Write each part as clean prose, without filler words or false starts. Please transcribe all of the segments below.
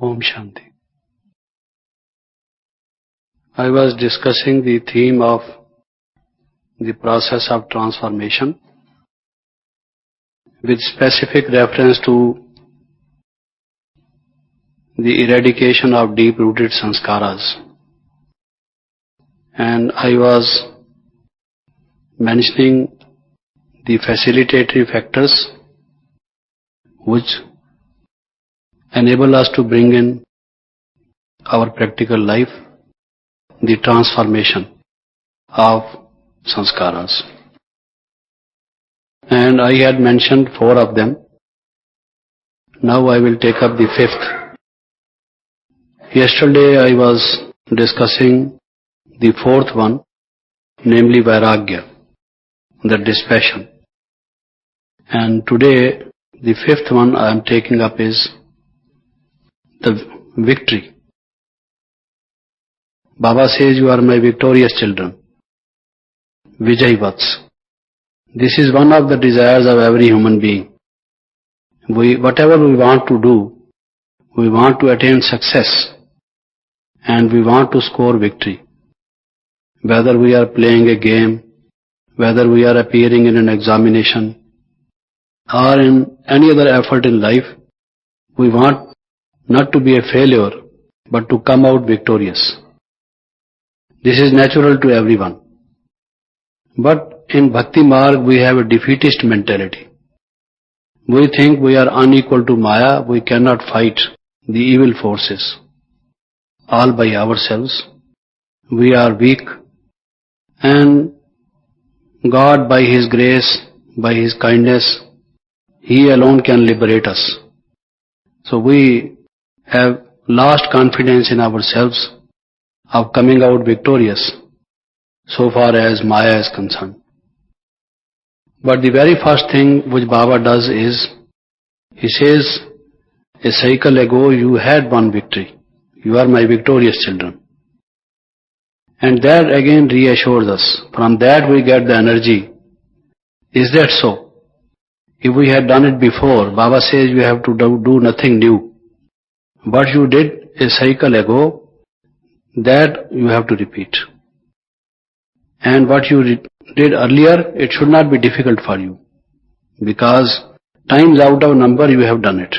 Om Shanti. I was discussing the theme of the process of transformation with specific reference to the eradication of deep-rooted sanskaras. And I was mentioning the facilitatory factors which enable us to bring in our practical life the transformation of sanskaras. And I had mentioned 4 of them. Now I will take up the 5th. Yesterday I was discussing the 4th one, namely Vairagya, the dispassion. And today the 5th one I am taking up is the victory. Baba says, you are my victorious children. Vijay Vats. This is one of the desires of every human being. Whatever we want to do, we want to attain success and we want to score victory. Whether we are playing a game, whether we are appearing in an examination or in any other effort in life, we want not to be a failure but to come out victorious. This is natural to everyone. But in Bhakti Marg we have a defeatist mentality. We think we are unequal to Maya, we cannot fight the evil forces all by ourselves. We are weak and God by His grace, by His kindness, He alone can liberate us. So we have lost confidence in ourselves of coming out victorious so far as Maya is concerned. But the very first thing which Baba does is, he says, a cycle ago you had one victory. You are my victorious children. And that again reassures us. From that we get the energy. Is that so? If we had done it before, Baba says you have to do nothing new. What you did a cycle ago, that you have to repeat. And what you did earlier, it should not be difficult for you. Because times out of number you have done it.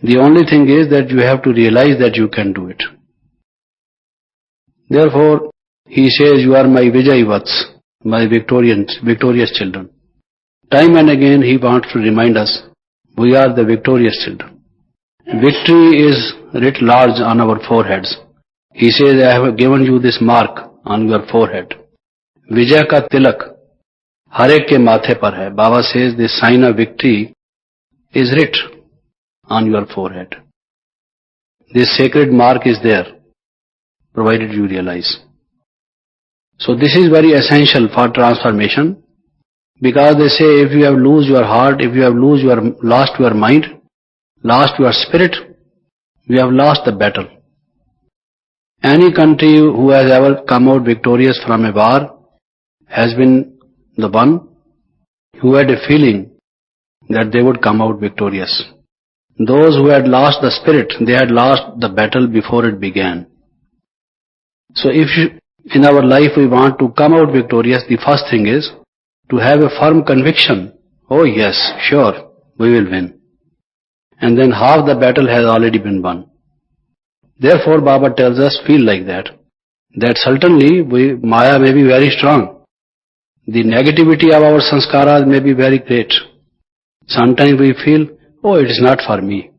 The only thing is that you have to realize that you can do it. Therefore, he says, you are my Vijay Vats, my victorious children. Time and again he wants to remind us, we are the victorious children. Victory is writ large on our foreheads. He says, I have given you this mark on your forehead. Vijay ka tilak har ek ke mathe par hai. Baba says this sign of victory is writ on your forehead. This sacred mark is there, provided you realize. So this is very essential for transformation, because they say if you have lost your heart, if you have lost your mind, lost your spirit, you have lost the battle. Any country who has ever come out victorious from a war has been the one who had a feeling that they would come out victorious. Those who had lost the spirit, they had lost the battle before it began. So if in our life we want to come out victorious, the first thing is to have a firm conviction, oh yes, sure, we will win. And then half the battle has already been won. Therefore, Baba tells us, feel like that. That certainly Maya may be very strong. The negativity of our sanskaras may be very great. Sometimes we feel, oh, it is not for me.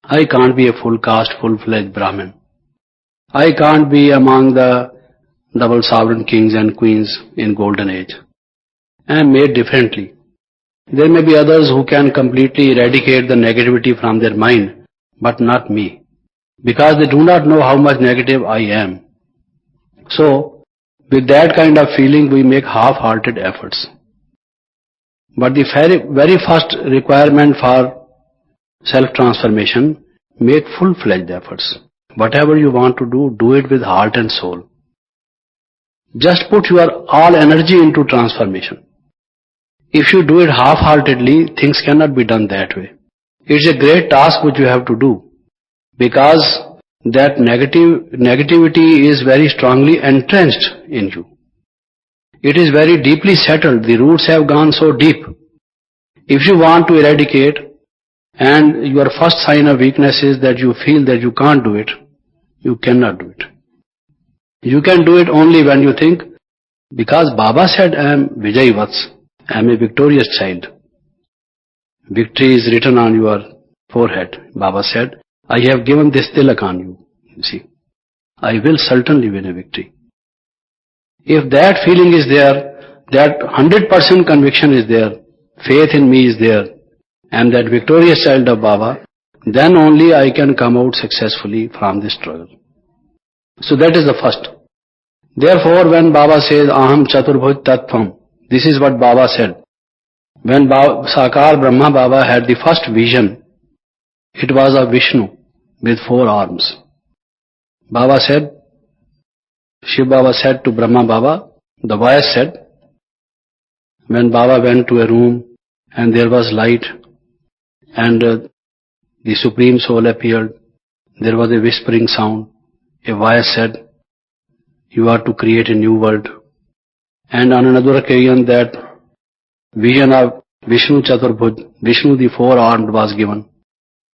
I can't be a full caste, full-fledged Brahmin. I can't be among the double sovereign kings and queens in golden age. I am made differently. There may be others who can completely eradicate the negativity from their mind, but not me. Because they do not know how much negative I am. So, with that kind of feeling we make half-hearted efforts. But the very first requirement for self-transformation, make full-fledged efforts. Whatever you want to do, do it with heart and soul. Just put your all energy into transformation. If you do it half-heartedly, things cannot be done that way. It's a great task which you have to do. because that negativity is very strongly entrenched in you. It is very deeply settled. The roots have gone so deep. If you want to eradicate, and your first sign of weakness is that you feel that you can't do it, you cannot do it. You can do it only when you think, because Baba said, I am Vijay Vats, I am a victorious child. Victory is written on your forehead. Baba said, I have given this tilak on you. You see, I will certainly win a victory. If that feeling is there, that 100% conviction is there, faith in me is there, and that victorious child of Baba, then only I can come out successfully from this struggle. So that is the first. Therefore, when Baba says, Aham Chaturbhuj Tattvam, this is what Baba said. When Sakar Brahma Baba had the first vision, it was of Vishnu with 4 arms. Baba said, Shiv Baba said to Brahma Baba, the voice said, when Baba went to a room and there was light and the Supreme Soul appeared, there was a whispering sound. A voice said, you are to create a new world. And on another occasion that vision of Vishnu Chaturbhuj, Vishnu the 4-armed was given.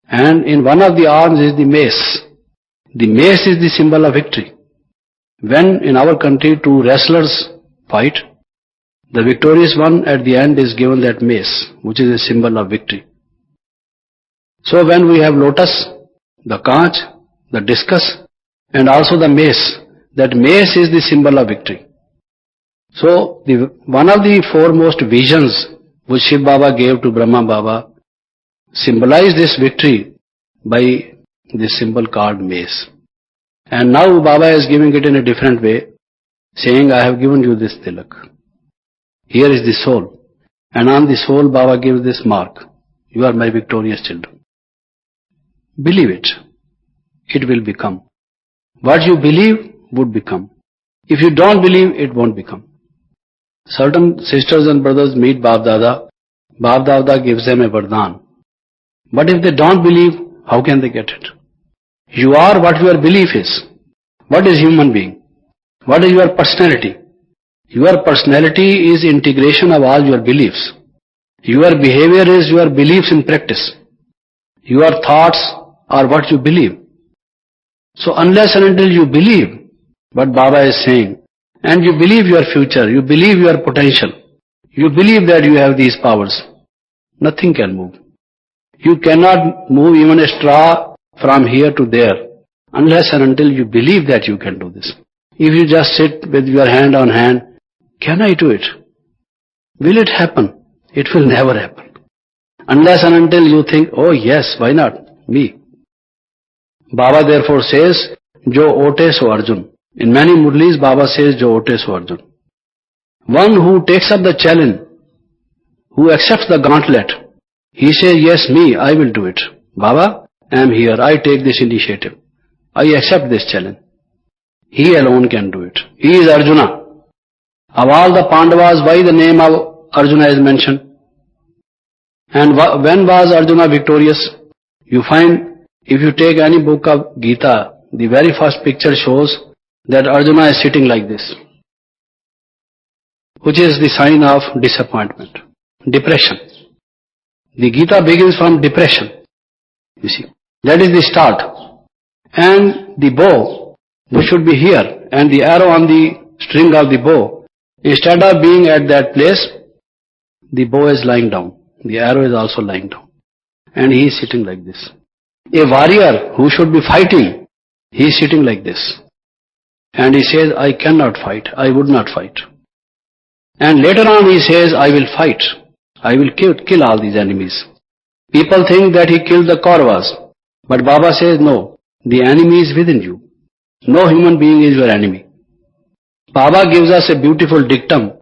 And in one of the arms is the mace. The mace is the symbol of victory. When in our country 2 wrestlers fight, the victorious one at the end is given that mace, which is a symbol of victory. So when we have lotus, the conch, the discus, and also the mace, that mace is the symbol of victory. So one of the foremost visions which Shiv Baba gave to Brahma Baba symbolized this victory by this symbol called mace. And now Baba is giving it in a different way, saying, I have given you this tilak. Here is the soul. And on the soul Baba gives this mark. You are my victorious children. Believe it. It will become. What you believe would become. If you don't believe, it won't become. Certain sisters and brothers meet Bab Dada. Bab Dada gives them a vardhan. But if they don't believe, how can they get it? You are what your belief is. What is human being? What is your personality? Your personality is integration of all your beliefs. Your behavior is your beliefs in practice. Your thoughts are what you believe. So unless and until you believe what Baba is saying, and you believe your future, you believe your potential, you believe that you have these powers, nothing can move. You cannot move even a straw from here to there unless and until you believe that you can do this. If you just sit with your hand on hand, can I do it? Will it happen? It will never happen. Unless and until you think, oh yes, why not? Me. Baba therefore says, Jo ote so Arjun. In many murlis, Baba says, Jo ote so Arjun. One who takes up the challenge, who accepts the gauntlet, he says, yes, me, I will do it. Baba, I am here, I take this initiative. I accept this challenge. He alone can do it. He is Arjuna. Of all the Pandavas, why the name of Arjuna is mentioned? And when was Arjuna victorious? You find, if you take any book of Gita, the very first picture shows that Arjuna is sitting like this, which is the sign of disappointment, depression. The Gita begins from depression, you see. That is the start. And the bow, which should be here, and the arrow on the string of the bow, instead of being at that place, the bow is lying down. The arrow is also lying down. And he is sitting like this. A warrior who should be fighting, he is sitting like this. And he says, I cannot fight, I would not fight. And later on he says, I will fight. I will kill all these enemies. People think that he killed the Kauravas. But Baba says, no, the enemy is within you. No human being is your enemy. Baba gives us a beautiful dictum,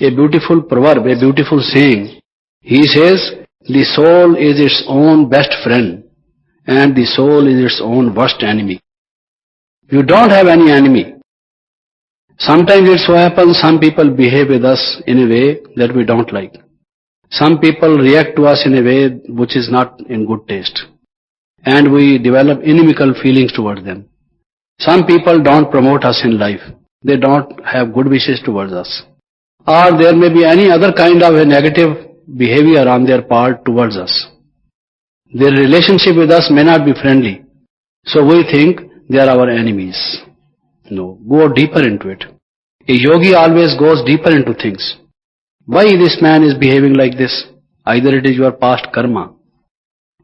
a beautiful proverb, a beautiful saying. He says, the soul is its own best friend and the soul is its own worst enemy. You don't have any enemy. Sometimes it so happens some people behave with us in a way that we don't like. Some people react to us in a way which is not in good taste. and we develop inimical feelings towards them. Some people don't promote us in life. They don't have good wishes towards us. Or there may be any other kind of a negative behavior on their part towards us. Their relationship with us may not be friendly. So we think they are our enemies. No, go deeper into it. A yogi always goes deeper into things. Why this man is behaving like this? Either it is your past karma.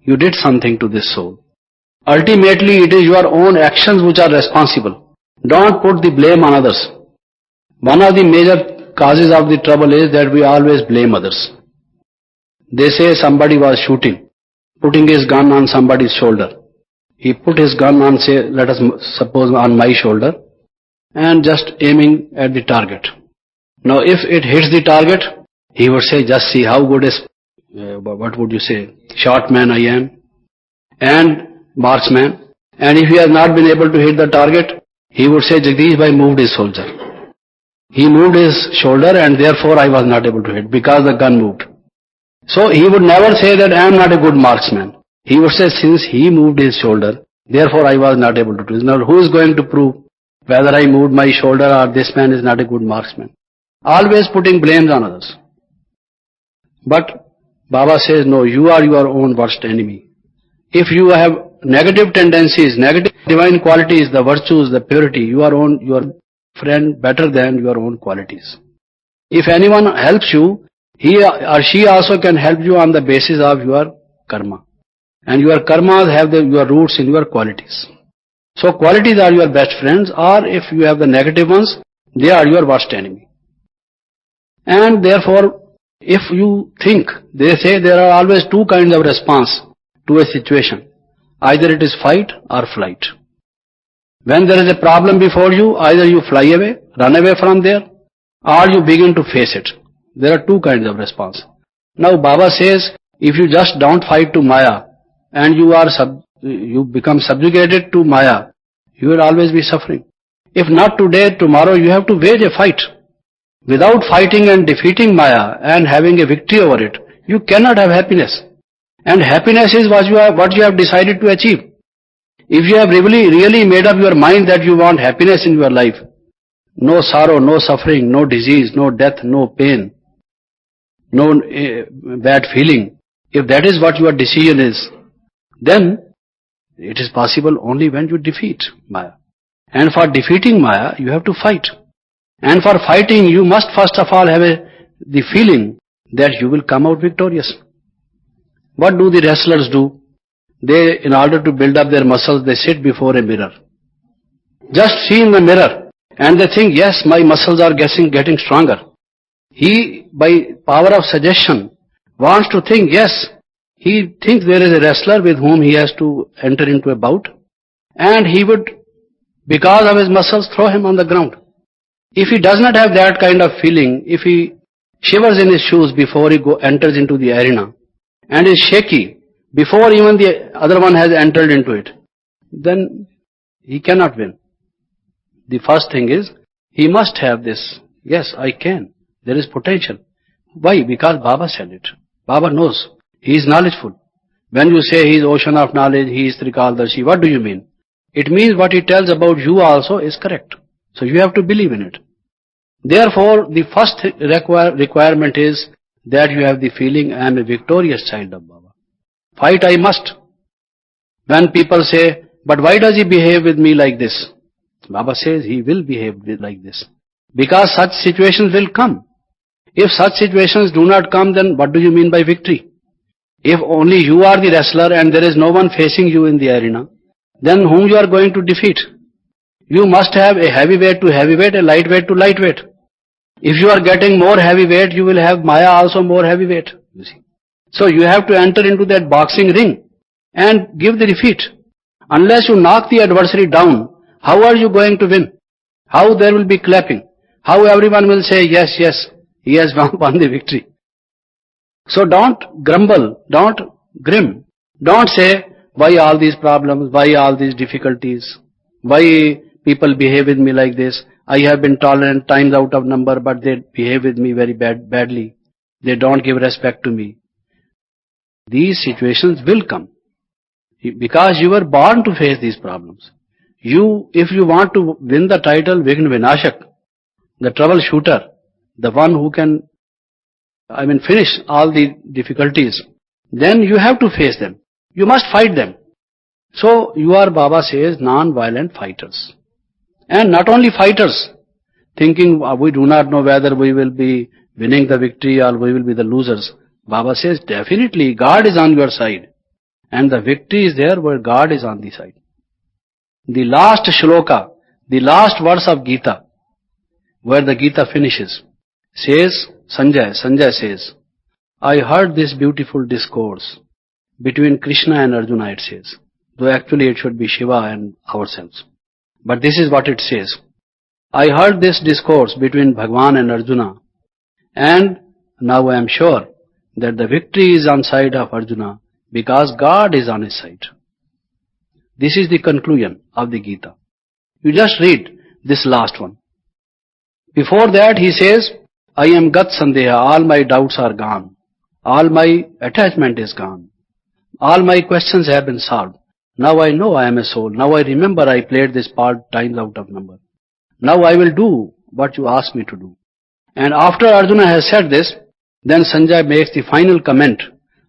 You did something to this soul. Ultimately, it is your own actions which are responsible. Don't put the blame on others. One of the major causes of the trouble is that we always blame others. They say somebody was shooting, putting his gun on somebody's shoulder. He put his gun on, say, let us suppose on my shoulder, and just aiming at the target. Now if it hits the target, he would say, just see how good is, what would you say, shot man I am, and marksman. And if he has not been able to hit the target, he would say, Jagdish Bhai moved his soldier. He moved his shoulder and therefore I was not able to hit because the gun moved. So he would never say that I am not a good marksman. He would say, since he moved his shoulder, therefore I was not able to do it. Now who is going to prove whether I moved my shoulder or this man is not a good marksman? Always putting blames on others. But Baba says, no, you are your own worst enemy. If you have negative tendencies, negative divine qualities, the virtues, the purity, you are your friend better than your own qualities. If anyone helps you, he or she also can help you on the basis of your karma. And your karmas have your roots in your qualities. So qualities are your best friends, or if you have the negative ones, they are your worst enemy. And therefore, if you think, they say there are always two kinds of response to a situation. Either it is fight or flight. When there is a problem before you, either you fly away, run away from there, or you begin to face it. There are two kinds of response. Now Baba says, if you just don't fight to Maya, and you become subjugated to Maya, you will always be suffering. If not today, tomorrow you have to wage a fight. Without fighting and defeating Maya and having a victory over it, you cannot have happiness. And happiness is what you have decided to achieve. If you have really made up your mind that you want happiness in your life, no sorrow, no suffering, no disease, no death, no pain, no bad feeling, if that is what your decision is, then it is possible only when you defeat Maya. And for defeating Maya, you have to fight. And for fighting, you must first of all have the feeling that you will come out victorious. What do the wrestlers do? They, in order to build up their muscles, they sit before a mirror. Just see in the mirror and they think, yes, my muscles are getting stronger. He, by power of suggestion, wants to think, yes, he thinks there is a wrestler with whom he has to enter into a bout, and he would, because of his muscles, throw him on the ground. If he does not have that kind of feeling, if he shivers in his shoes before he enters into the arena, and is shaky before even the other one has entered into it, then he cannot win. The first thing is, he must have this, yes, I can, there is potential. Why? Because Baba said it. Baba knows. He is knowledgeful. When you say he is ocean of knowledge, he is Trikaldarshi, what do you mean? It means what he tells about you also is correct. So you have to believe in it. Therefore, the first requirement is that you have the feeling, I am a victorious child of Baba. Fight I must. When people say, but why does he behave with me like this? Baba says he will behave like this. Because such situations will come. If such situations do not come, then what do you mean by victory? If only you are the wrestler and there is no one facing you in the arena, then whom you are going to defeat? You must have a heavyweight to heavyweight, a lightweight to lightweight. If you are getting more heavyweight, you will have Maya also more heavyweight. You see. So you have to enter into that boxing ring and give the defeat. Unless you knock the adversary down, how are you going to win? How there will be clapping? How everyone will say, yes, yes, he has won the victory. So don't grumble, don't grim. Don't say, why all these problems, why all these difficulties, why people behave with me like this. I have been tolerant times out of number, but they behave with me very badly. They don't give respect to me. These situations will come. Because you were born to face these problems. If you want to win the title Vigna Vinashak, the troubleshooter, the one who can, finish all the difficulties, then you have to face them. You must fight them. So you are, Baba says, non-violent fighters. And not only fighters, thinking we do not know whether we will be winning the victory or we will be the losers. Baba says, definitely God is on your side. And the victory is there where God is on the side. The last shloka, the last verse of Gita, where the Gita finishes, says, Sanjay says, I heard this beautiful discourse between Krishna and Arjuna, it says. Though actually it should be Shiva and ourselves. But this is what it says. I heard this discourse between Bhagwan and Arjuna, and now I am sure that the victory is on side of Arjuna because God is on his side. This is the conclusion of the Gita. You just read this last one. Before that he says, I am Gat Sandeha, all my doubts are gone. All my attachment is gone. All my questions have been solved. Now I know I am a soul. Now I remember I played this part times out of number. Now I will do what you ask me to do. And after Arjuna has said this, then Sanjay makes the final comment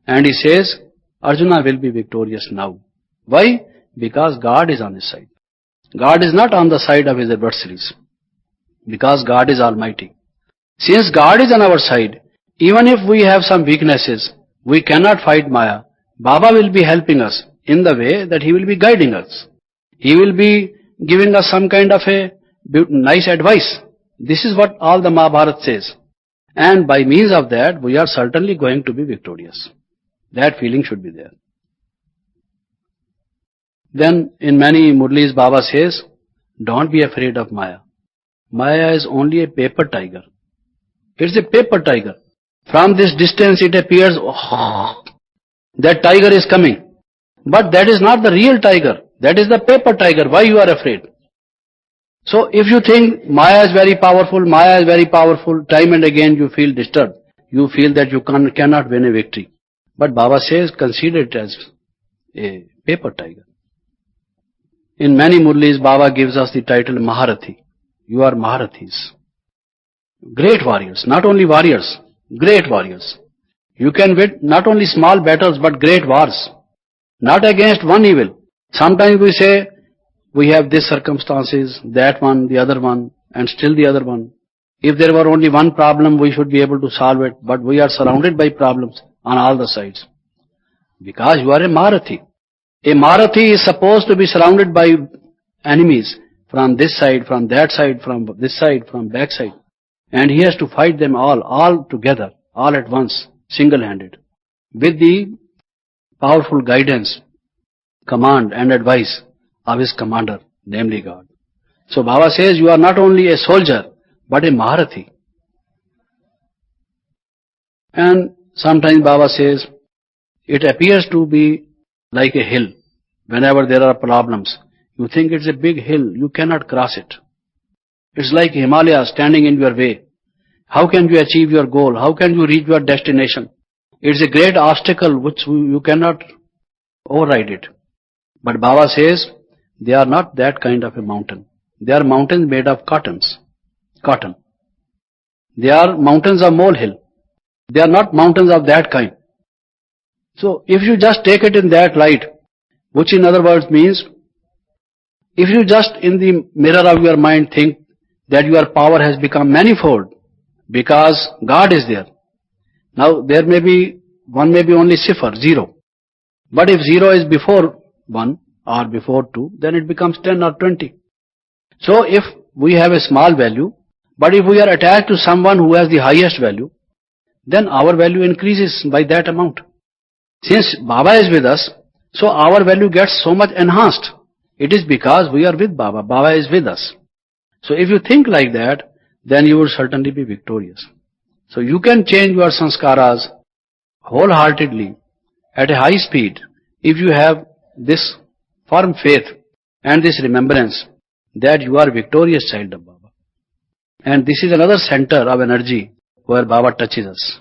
and he says, Arjuna will be victorious now. Why? Because God is on his side. God is not on the side of his adversaries. Because God is almighty. Since God is on our side, even if we have some weaknesses, we cannot fight Maya. Baba will be helping us in the way that he will be guiding us. He will be giving us some kind of a nice advice. This is what all the Mahabharata says. And by means of that, we are certainly going to be victorious. That feeling should be there. Then in many Murlis, Baba says, don't be afraid of Maya. Maya is only a paper tiger. It's a paper tiger. From this distance it appears, that tiger is coming. But that is not the real tiger. That is the paper tiger. Why you are afraid? So if you think Maya is very powerful, time and again you feel disturbed. You feel that you cannot win a victory. But Baba says, consider it as a paper tiger. In many Murlis, Baba gives us the title Maharathi. You are Maharathis. Great warriors. Not only warriors, great warriors. You can win not only small battles but great wars. Not against one evil. Sometimes we say, we have this circumstances, that one, the other one, and still the other one. If there were only one problem, we should be able to solve it, but we are surrounded by problems on all the sides. Because you are a Maharathi. A Maharathi is supposed to be surrounded by enemies from this side, from that side, from this side, from back side. And he has to fight them all together, all at once, single-handed, with the powerful guidance, command and advice of his commander, namely God. So Baba says you are not only a soldier, but a Maharathi. And sometimes Baba says, it appears to be like a hill. Whenever there are problems, you think it's a big hill, you cannot cross it. It's like Himalaya standing in your way. How can you achieve your goal? How can you reach your destination? It's a great obstacle which you cannot override it. But Baba says, they are not that kind of a mountain. They are mountains made of cotton. They are mountains of molehill. They are not mountains of that kind. So if you just take it in that light, which in other words means, if you just in the mirror of your mind think that your power has become manifold because God is there. Now there may be, one may be only cipher, 0. But if 0 is before 1 or before 2, then it becomes 10 or 20. So if we have a small value, but if we are attached to someone who has the highest value, then our value increases by that amount. Since Baba is with us, so our value gets so much enhanced. It is because we are with Baba. Baba is with us. So if you think like that, then you will certainly be victorious. So you can change your sanskaras wholeheartedly at a high speed if you have this firm faith and this remembrance that you are victorious child of Baba. And this is another center of energy where Baba touches us.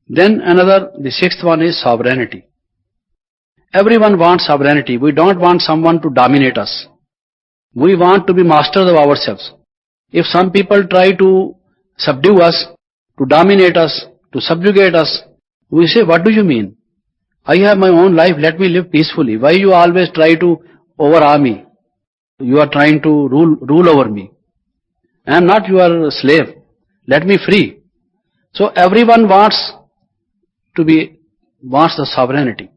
Then the sixth one is sovereignty. Everyone wants sovereignty. We don't want someone to dominate us. We want to be masters of ourselves. If some people try to subdue us, to dominate us, to subjugate us, we say, what do you mean? I have my own life, let me live peacefully. Why you always try to overawe me? You are trying to rule over me. I am not your slave. Let me free. So everyone wants the sovereignty.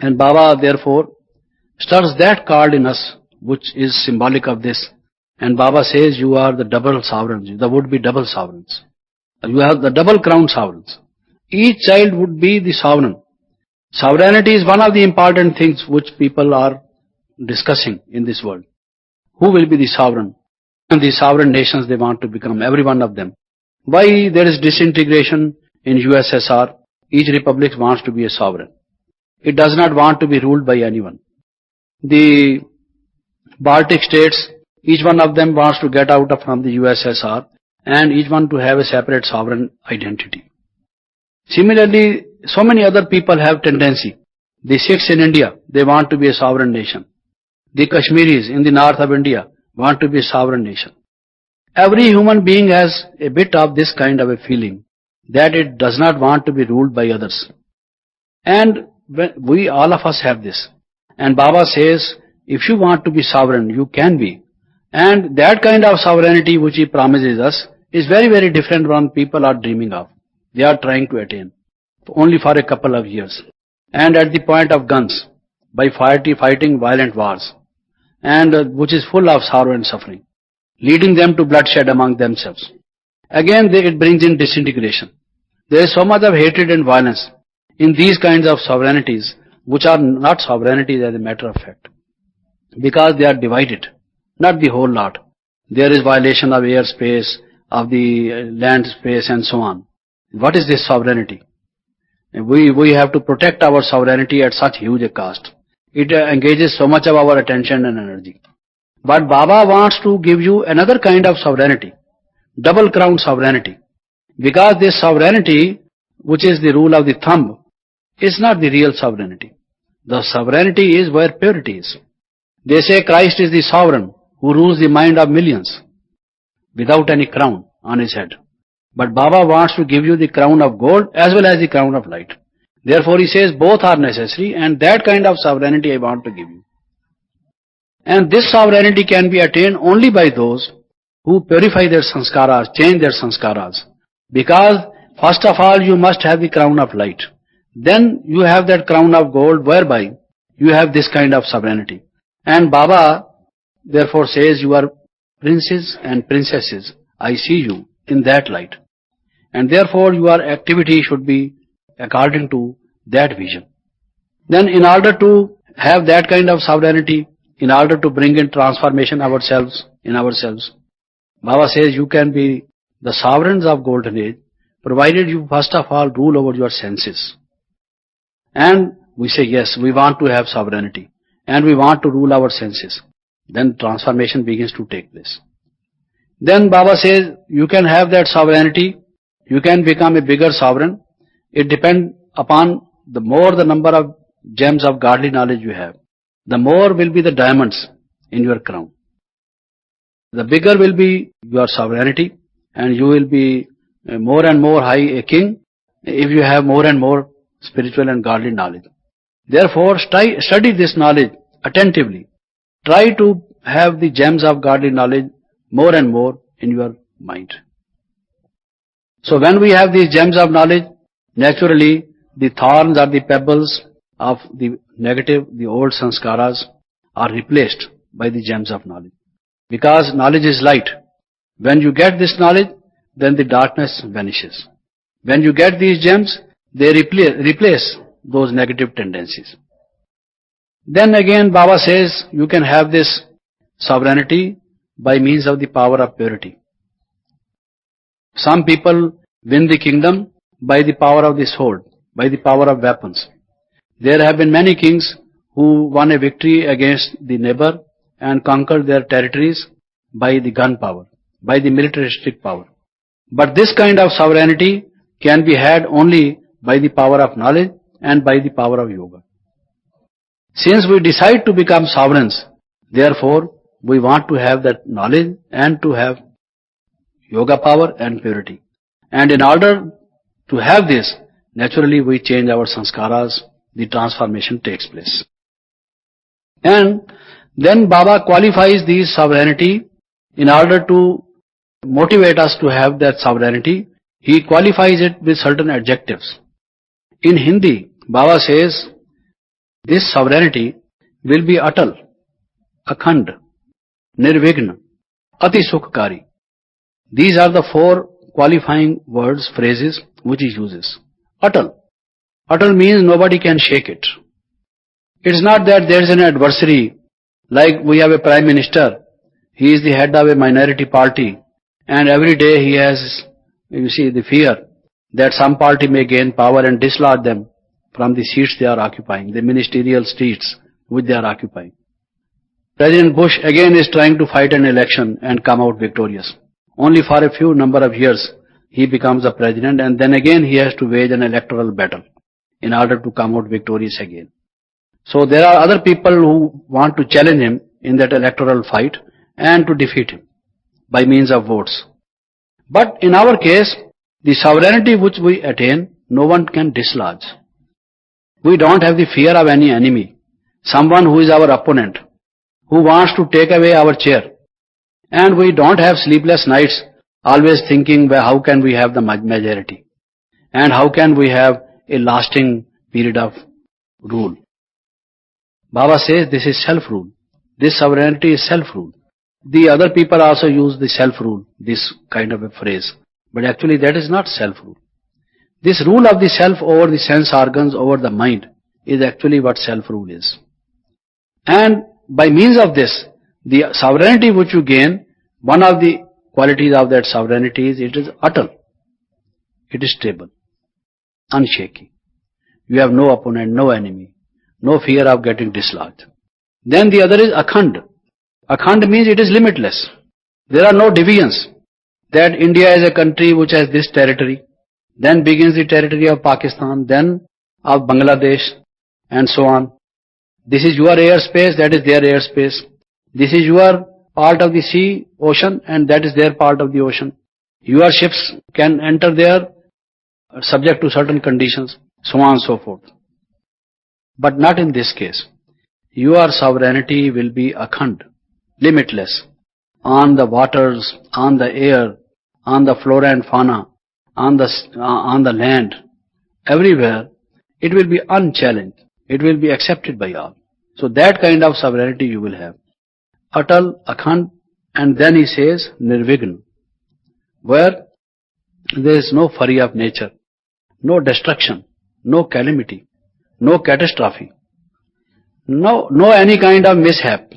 And Baba therefore stirs that chord in us which is symbolic of this. And Baba says you are the double sovereigns. There would be double sovereigns. You have the double crown sovereigns. Each child would be the sovereign. Sovereignty is one of the important things which people are discussing in this world. Who will be the sovereign? And the sovereign nations they want to become, every one of them. Why there is disintegration in USSR? Each republic wants to be a sovereign. It does not want to be ruled by anyone. The Baltic states, each one of them wants to get out from the USSR and each one to have a separate sovereign identity. Similarly, so many other people have tendency. The Sikhs in India, they want to be a sovereign nation. The Kashmiris in the north of India want to be a sovereign nation. Every human being has a bit of this kind of a feeling that it does not want to be ruled by others. And we all of us have this. And Baba says, if you want to be sovereign, you can be. And that kind of sovereignty which he promises us is very, very different from people are dreaming of. They are trying to attain only for a couple of years. And at the point of guns, by fighting violent wars, and which is full of sorrow and suffering, leading them to bloodshed among themselves. Again, it brings in disintegration. There is so much of hatred and violence in these kinds of sovereignties, which are not sovereignties as a matter of fact, because they are divided, not the whole lot. There is violation of airspace, of the land space and so on. What is this sovereignty? We have to protect our sovereignty at such huge a cost. It engages so much of our attention and energy. But Baba wants to give you another kind of sovereignty, double crown sovereignty. Because this sovereignty, which is the rule of the thumb, is not the real sovereignty. The sovereignty is where purity is. They say Christ is the sovereign who rules the mind of millions without any crown on his head. But Baba wants to give you the crown of gold as well as the crown of light. Therefore he says both are necessary, and that kind of sovereignty I want to give you. And this sovereignty can be attained only by those who purify their sanskaras, change their sanskaras. Because first of all you must have the crown of light. Then you have that crown of gold whereby you have this kind of sovereignty. And Baba therefore says you are princes and princesses. I see you in that light. And therefore your activity should be according to that vision. Then in order to have that kind of sovereignty, in order to bring in transformation in ourselves, Baba says you can be the sovereigns of golden age, provided you first of all rule over your senses. And we say yes, we want to have sovereignty and we want to rule our senses. Then transformation begins to take place. Then Baba says you can have that sovereignty, you can become a bigger sovereign. It depends upon the more the number of gems of godly knowledge you have, the more will be the diamonds in your crown. The bigger will be your sovereignty, and you will be more and more high a king if you have more and more spiritual and godly knowledge. Therefore, study this knowledge attentively. Try to have the gems of godly knowledge more and more in your mind. So when we have these gems of knowledge, naturally the thorns or the pebbles of the negative, the old sanskaras are replaced by the gems of knowledge. Because knowledge is light. When you get this knowledge, then the darkness vanishes. When you get these gems, they replace those negative tendencies. Then again Baba says you can have this sovereignty by means of the power of purity. Some people win the kingdom by the power of the sword, by the power of weapons. There have been many kings who won a victory against the neighbor and conquered their territories by the gun power, by the militaristic power. But this kind of sovereignty can be had only by the power of knowledge and by the power of yoga. Since we decide to become sovereigns, therefore we want to have that knowledge and to have yoga power and purity. And in order to have this, naturally we change our sanskaras, the transformation takes place. And then Baba qualifies this sovereignty in order to motivate us to have that sovereignty. He qualifies it with certain adjectives. In Hindi, Baba says, this sovereignty will be atal, akhand, nirvigna, ati sukhkari. These are the four qualifying words, phrases which he uses. Atal. Atal means nobody can shake it. It is not that there is an adversary, like we have a prime minister, he is the head of a minority party, and every day he has, the fear that some party may gain power and dislodge them from the seats they are occupying, the ministerial seats which they are occupying. President Bush again is trying to fight an election and come out victorious. Only for a few number of years he becomes the president, and then again he has to wage an electoral battle in order to come out victorious again. So there are other people who want to challenge him in that electoral fight and to defeat him by means of votes. But in our case, the sovereignty which we attain, no one can dislodge. We don't have the fear of any enemy, someone who is our opponent, who wants to take away our chair. And we don't have sleepless nights always thinking, well, how can we have the majority? And how can we have a lasting period of rule? Baba says this is self-rule. This sovereignty is self-rule. The other people also use the self-rule, this kind of a phrase. But actually that is not self-rule. This rule of the self over the sense organs, over the mind, is actually what self-rule is. And by means of this, the sovereignty which you gain, one of the qualities of that sovereignty is it is atal. It is stable, unshaky. You have no opponent, no enemy, no fear of getting dislodged. Then the other is akhand. Akhand means it is limitless. There are no divisions. That India is a country which has this territory, then begins the territory of Pakistan, then of Bangladesh, and so on. This is your airspace, that is their airspace. This is your part of the sea, ocean, and that is their part of the ocean. Your ships can enter there subject to certain conditions, so on and so forth. But not in this case. Your sovereignty will be akhand, limitless, on the waters, on the air, on the flora and fauna, on the land, everywhere. It will be unchallenged. It will be accepted by all. So that kind of sovereignty you will have. Atal, akhand, and then he says nirvigna, where there is no fury of nature, no destruction, no calamity, no catastrophe, no any kind of mishap.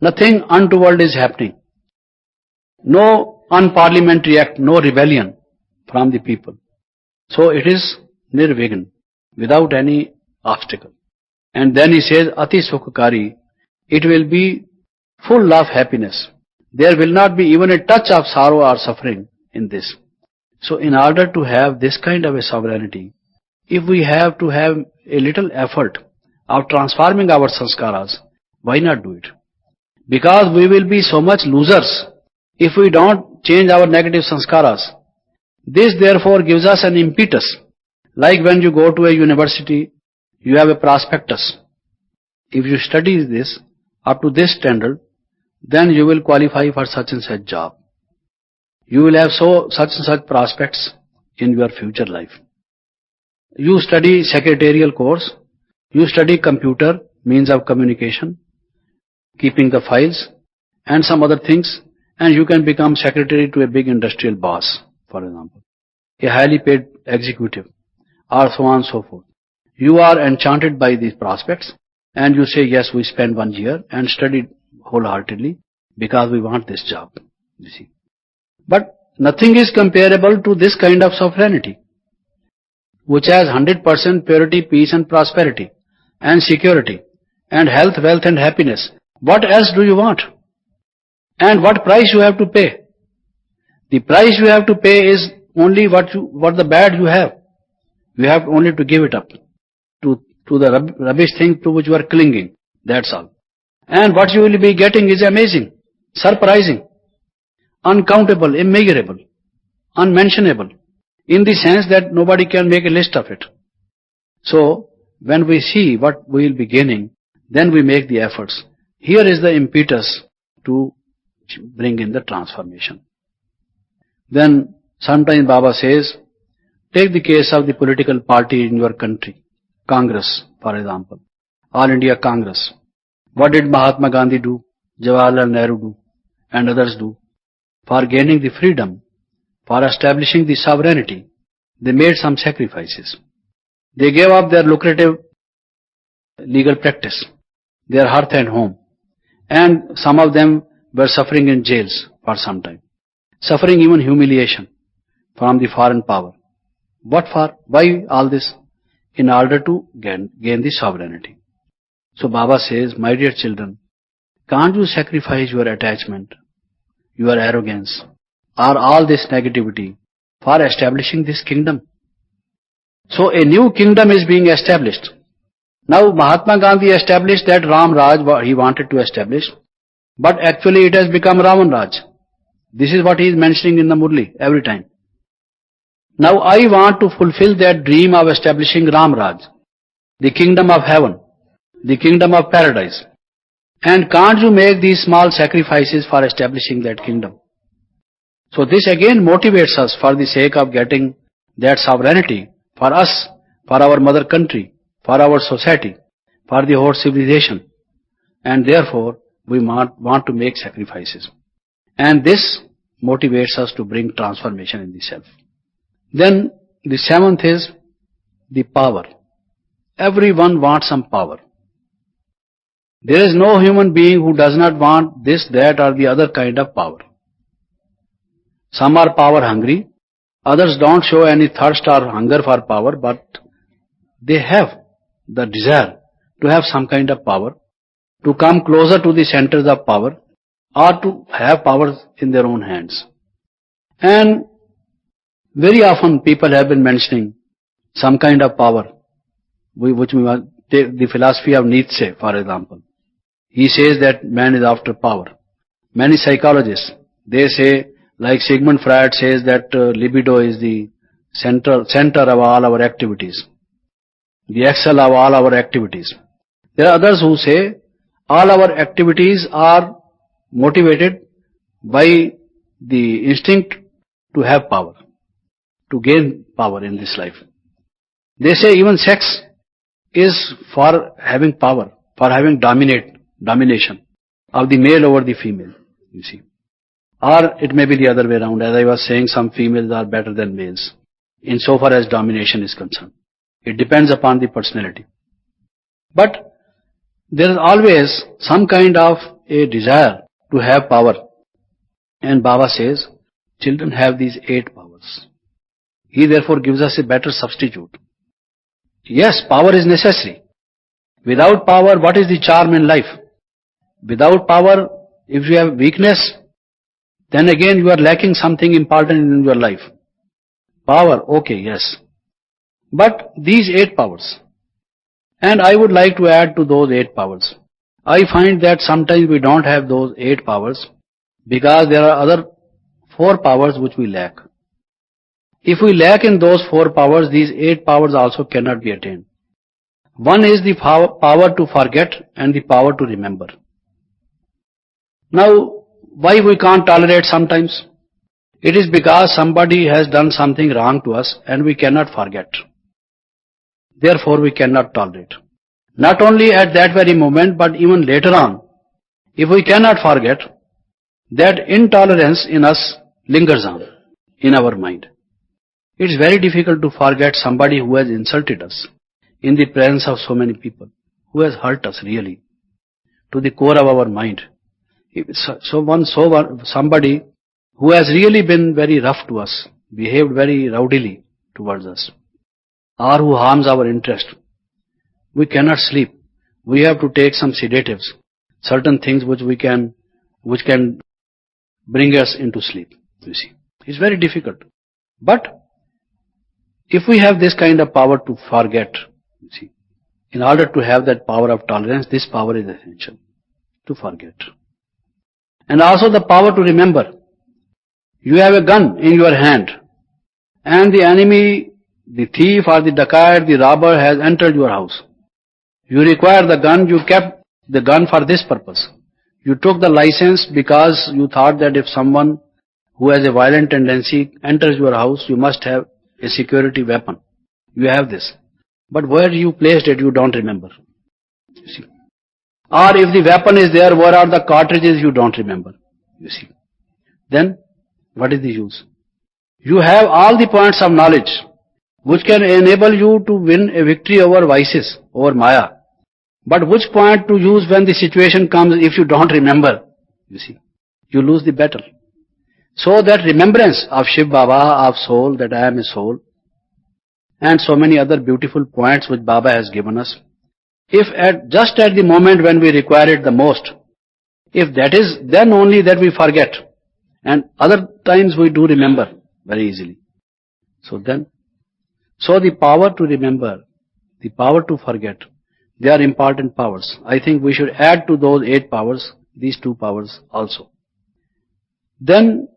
Nothing untoward is happening. No unparliamentary act, no rebellion from the people. So it is nirvigna, without any obstacle. And then he says, ati sukhkari, it will be full of happiness. There will not be even a touch of sorrow or suffering in this. So in order to have this kind of a sovereignty, if we have to have a little effort of transforming our sanskaras, why not do it? Because we will be so much losers if we don't change our negative sanskaras. This therefore gives us an impetus. Like when you go to a university, you have a prospectus. If you study this up to this standard, then you will qualify for such and such job. You will have such and such prospects in your future life. You study secretarial course, you study computer, means of communication, keeping the files, and some other things, and you can become secretary to a big industrial boss, for example, a highly paid executive, or so on and so forth. You are enchanted by these prospects, and you say, yes, we spend 1 year and studied wholeheartedly because we want this job, you see. But nothing is comparable to this kind of sovereignty, which has 100% purity, peace and prosperity, and security, and health, wealth and happiness. What else do you want? And what price you have to pay? The price you have to pay is only what the bad you have. You have only to give it up, to to the rubbish thing to which you are clinging. That's all. And what you will be getting is amazing, surprising, uncountable, immeasurable, unmentionable, in the sense that nobody can make a list of it. So, when we see what we will be gaining, then we make the efforts. Here is the impetus to bring in the transformation. Then, sometimes Baba says, take the case of the political party in your country, Congress, for example, All India Congress. What did Mahatma Gandhi do, Jawaharlal Nehru do, and others do? For gaining the freedom, for establishing the sovereignty, they made some sacrifices. They gave up their lucrative legal practice, their hearth and home, and some of them were suffering in jails for some time, suffering even humiliation from the foreign power. What for? Why all this? In order to gain the sovereignty. So Baba says, my dear children, can't you sacrifice your attachment, your arrogance, or all this negativity for establishing this kingdom? So a new kingdom is being established. Now Mahatma Gandhi established that Ram Raj what he wanted to establish, but actually it has become Ravan Raj. This is what he is mentioning in the Murli every time. Now I want to fulfill that dream of establishing Ram Raj, the kingdom of heaven, the kingdom of paradise. And can't you make these small sacrifices for establishing that kingdom? So this again motivates us for the sake of getting that sovereignty for us, for our mother country, for our society, for the whole civilization. And therefore, we want to make sacrifices. And this motivates us to bring transformation in the self. Then the seventh is the power. Everyone wants some power. There is no human being who does not want this, that or the other kind of power. Some are power hungry, others don't show any thirst or hunger for power, but they have the desire to have some kind of power, to come closer to the centers of power, or to have power in their own hands. And very often people have been mentioning some kind of power, which we take the philosophy of Nietzsche, for example. He says that man is after power. Many psychologists, they say, like Sigmund Freud says that libido is the center of all our activities, the axle of all our activities. There are others who say all our activities are motivated by the instinct to have power, to gain power in this life. They say even sex is for having power, for having domination of the male over the female, you see. Or it may be the other way around. As I was saying, some females are better than males insofar as domination is concerned. It depends upon the personality. But there is always some kind of a desire to have power. And Baba says, children have these 8 powers. He therefore gives us a better substitute. Yes, power is necessary. Without power, what is the charm in life? Without power, if you have weakness, then again you are lacking something important in your life. Power, okay, yes. But these 8 powers, and I would like to add to those 8 powers. I find that sometimes we don't have those 8 powers because there are other 4 powers which we lack. If we lack in those 4 powers, these 8 powers also cannot be attained. One is the power to forget and the power to remember. Now, why we can't tolerate sometimes? It is because somebody has done something wrong to us and we cannot forget. Therefore, we cannot tolerate. Not only at that very moment, but even later on. If we cannot forget, that intolerance in us lingers on, in our mind. It is very difficult to forget somebody who has insulted us in the presence of so many people, who has hurt us really, to the core of our mind. Somebody who has really been very rough to us, behaved very rowdily towards us, or who harms our interest. We cannot sleep. We have to take some sedatives, certain things which can bring us into sleep, you see. It's very difficult. But if we have this kind of power to forget, you see, In order to have that power of tolerance, this power is essential, to forget. And also the power to remember. You have a gun in your hand, and the enemy, the thief or the dacoit, the robber has entered your house. You require the gun, you kept the gun for this purpose. You took the license because you thought that if someone who has a violent tendency enters your house, you must have a security weapon. You have this. But where you placed it, you don't remember. You see. Or if the weapon is there, where are the cartridges, you don't remember. You see. Then, what is the use? You have all the points of knowledge which can enable you to win a victory over vices, over Maya. But which point to use when the situation comes if you don't remember? You see, you lose the battle. So that remembrance of Shiv Baba, of soul, that I am a soul, and so many other beautiful points which Baba has given us, if just at the moment when we require it the most, if that is then only that we forget, and other times we do remember very easily. So the power to remember, the power to forget, they are important powers. I think we should add to those 8 powers, these 2 powers also. Then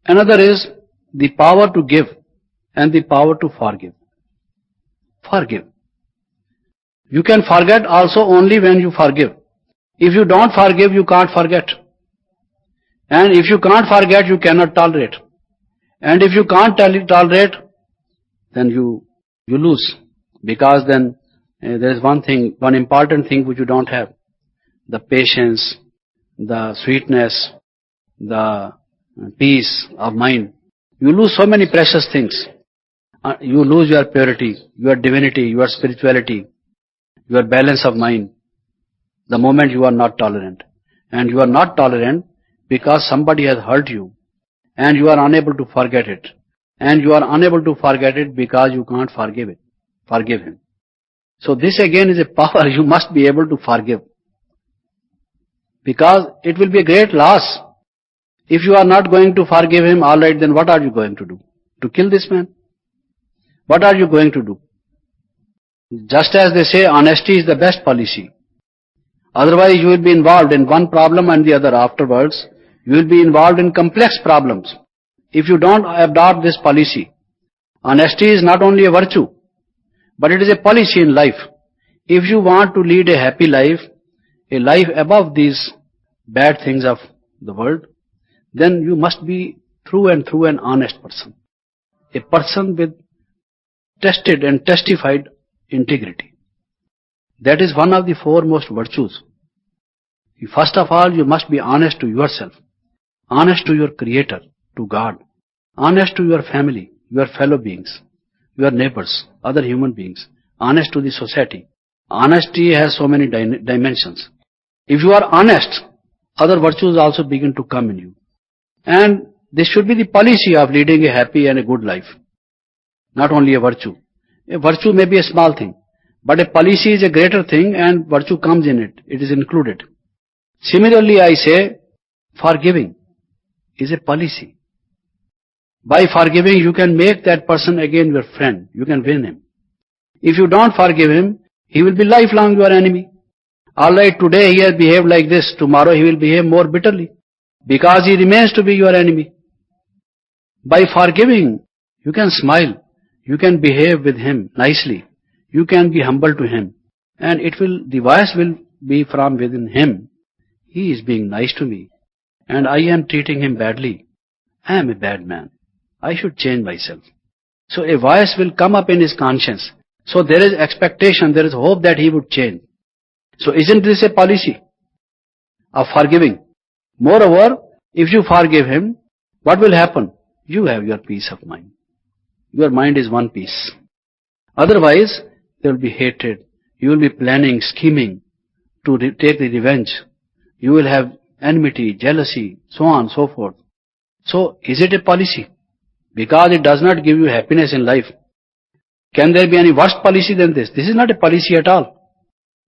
another is the power to give and the power to forgive. Forgive. You can forget also only when you forgive. If you don't forgive, you can't forget. And if you can't forget, you cannot tolerate. And if you can't tolerate, then you lose. Because then there is one important thing which you don't have. The patience, the sweetness, the peace of mind. You lose so many precious things. You lose your purity, your divinity, your spirituality, your balance of mind, the moment you are not tolerant. And you are not tolerant because somebody has hurt you, and you are unable to forget it. And you are unable to forget it because you can't forgive him. So this again is a power, you must be able to forgive. Because it will be a great loss. If you are not going to forgive him, alright, then what are you going to do? To kill this man? What are you going to do? Just as they say, honesty is the best policy. Otherwise you will be involved in one problem and the other afterwards. You will be involved in complex problems. If you don't adopt this policy, honesty is not only a virtue, but it is a policy in life. If you want to lead a happy life, a life above these bad things of the world, then you must be through and through an honest person. A person with tested and testified integrity. That is one of the foremost virtues. First of all, you must be honest to yourself, honest to your Creator, to God, honest to your family, your fellow beings, your neighbors, other human beings, honest to the society. Honesty has so many dimensions. If you are honest, other virtues also begin to come in you. And this should be the policy of leading a happy and a good life. Not only a virtue. A virtue may be a small thing, but a policy is a greater thing and virtue comes in it. It is included. Similarly, I say, forgiving is a policy. By forgiving, you can make that person again your friend. You can win him. If you don't forgive him, he will be lifelong your enemy. Alright, today he has behaved like this, tomorrow he will behave more bitterly, because he remains to be your enemy. By forgiving, you can smile, you can behave with him nicely, you can be humble to him, and the voice will be from within him. He is being nice to me, and I am treating him badly. I am a bad man. I should change myself. So a voice will come up in his conscience. So there is expectation, there is hope that he would change. So isn't this a policy of forgiving? Moreover, if you forgive him, what will happen? You have your peace of mind. Your mind is one piece. Otherwise, there will be hatred. You will be planning, scheming to take the revenge. You will have enmity, jealousy, so on, so forth. So, is it a policy? Because it does not give you happiness in life. Can there be any worse policy than this? This is not a policy at all.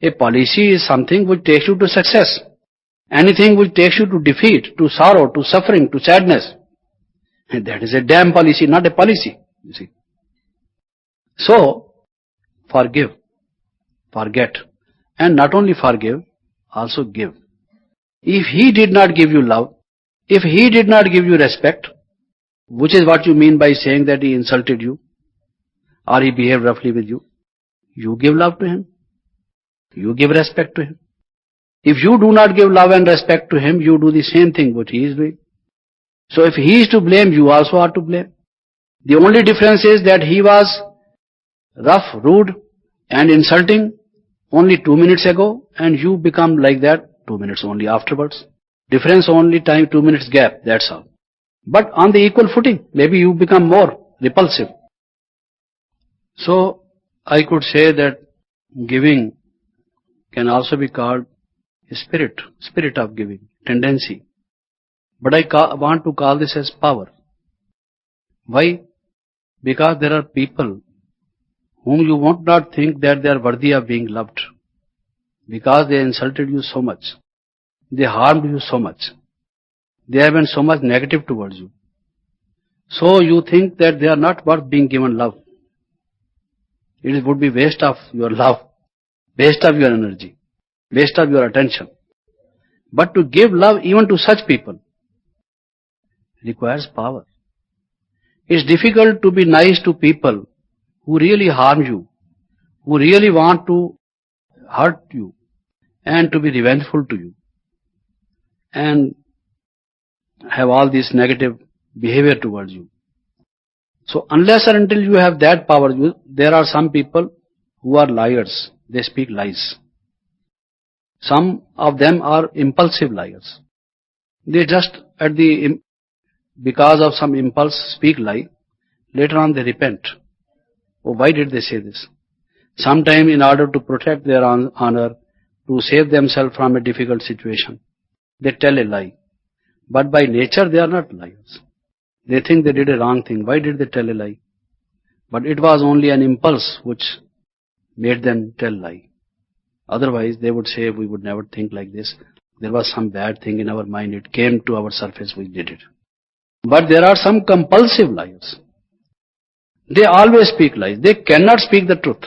A policy is something which takes you to success. Anything which takes you to defeat, to sorrow, to suffering, to sadness. And that is a damn policy, not a policy. You see. So, forgive. forget, and not only forgive, also give. If he did not give you love, if he did not give you respect, which is what you mean by saying that he insulted you, or he behaved roughly with you, you give love to him. You give respect to him. If you do not give love and respect to him, you do the same thing what he is doing. So if he is to blame, you also are to blame. The only difference is that he was rough, rude and insulting only 2 minutes ago, and you become like that 2 minutes only afterwards. Difference only time, 2 minutes gap, that's all. But on the equal footing, maybe you become more repulsive. So I could say that giving can also be called spirit of giving, tendency. But I want to call this as power. Why? Because there are people whom you would not think that they are worthy of being loved, because they insulted you so much, they harmed you so much, they have been so much negative towards you. So you think that they are not worth being given love. It would be waste of your love, waste of your energy, waste of your attention. But to give love even to such people requires power. It's difficult to be nice to people who really harm you, who really want to hurt you and to be revengeful to you and have all this negative behavior towards you. So unless or until you have that power, there are some people who are liars. They speak lies. Some of them are impulsive liars. They just because of some impulse speak lie. Later on they repent. Oh, why did they say this? Sometimes in order to protect their honor, to save themselves from a difficult situation, they tell a lie. But by nature they are not liars. They think they did a wrong thing. Why did they tell a lie? But it was only an impulse which made them tell lie. Otherwise they would say, we would never think like this. There was some bad thing in our mind. It came to our surface. We did it. But there are some compulsive liars. They always speak lies. They cannot speak the truth.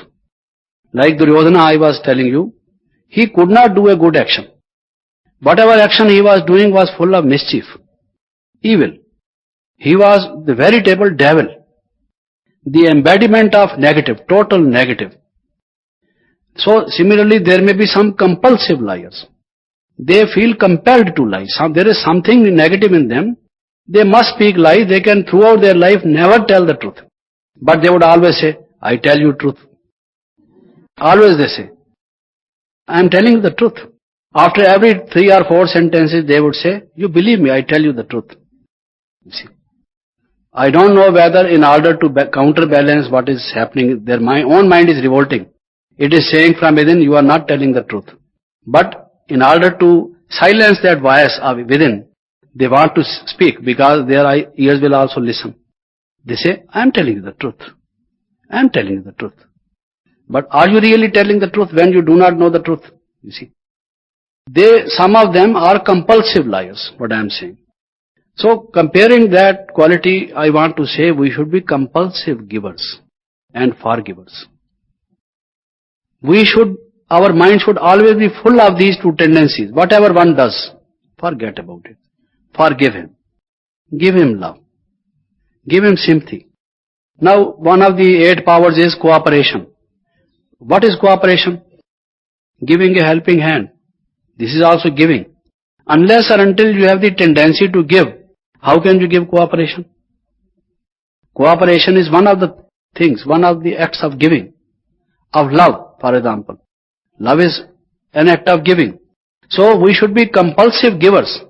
Like Duryodhana, I was telling you, he could not do a good action. Whatever action he was doing was full of mischief, evil. He was the veritable devil, the embodiment of negative, total negative. So similarly, there may be some compulsive liars. They feel compelled to lie. There is something negative in them. They must speak lies. They can throughout their life never tell the truth. But they would always say, I tell you truth. Always they say, I am telling you the truth. After every 3 or 4 sentences, they would say, you believe me, I tell you the truth. You see, I don't know whether in order to counterbalance what is happening, my own mind is revolting. It is saying from within, you are not telling the truth. But in order to silence that voice within, they want to speak because their ears will also listen. They say, I am telling you the truth. I am telling you the truth. But are you really telling the truth when you do not know the truth? You see, some of them are compulsive liars, what I am saying. So comparing that quality, I want to say we should be compulsive givers and forgivers. Our mind should always be full of these two tendencies. Whatever one does, forget about it. Forgive him. Give him love. Give him sympathy. Now, one of the 8 powers is cooperation. What is cooperation? Giving a helping hand. This is also giving. Unless or until you have the tendency to give, how can you give cooperation? Cooperation is one of the things, one of the acts of giving. Of love, for example. Love is an act of giving. So we should be compulsive givers.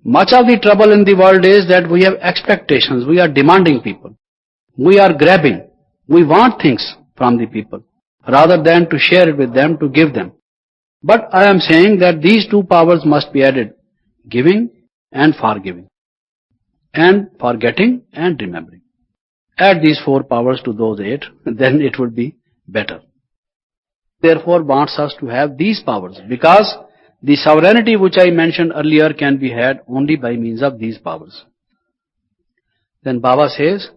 Much of the trouble in the world is that we have expectations. We are demanding people. We are grabbing. We want things from the people rather than to share it with them, to give them. But I am saying that these 2 powers must be added. Giving and forgiving. And forgetting and remembering. Add these 4 powers to those 8, then it would be better. Therefore wants us to have these powers, because the sovereignty which I mentioned earlier can be had only by means of these powers. Then Baba says,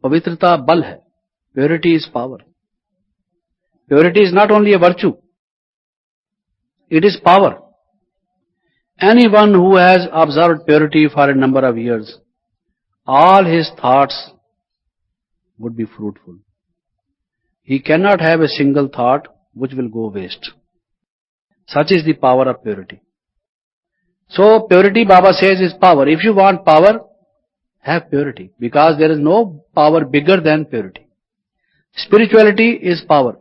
Pavitrata bal hai. Purity is power. Purity is not only a virtue, it is power. Anyone who has observed purity for a number of years, all his thoughts would be fruitful. He cannot have a single thought which will go waste. Such is the power of purity. So purity, Baba says, is power. If you want power, have purity, because there is no power bigger than purity. Spirituality is power.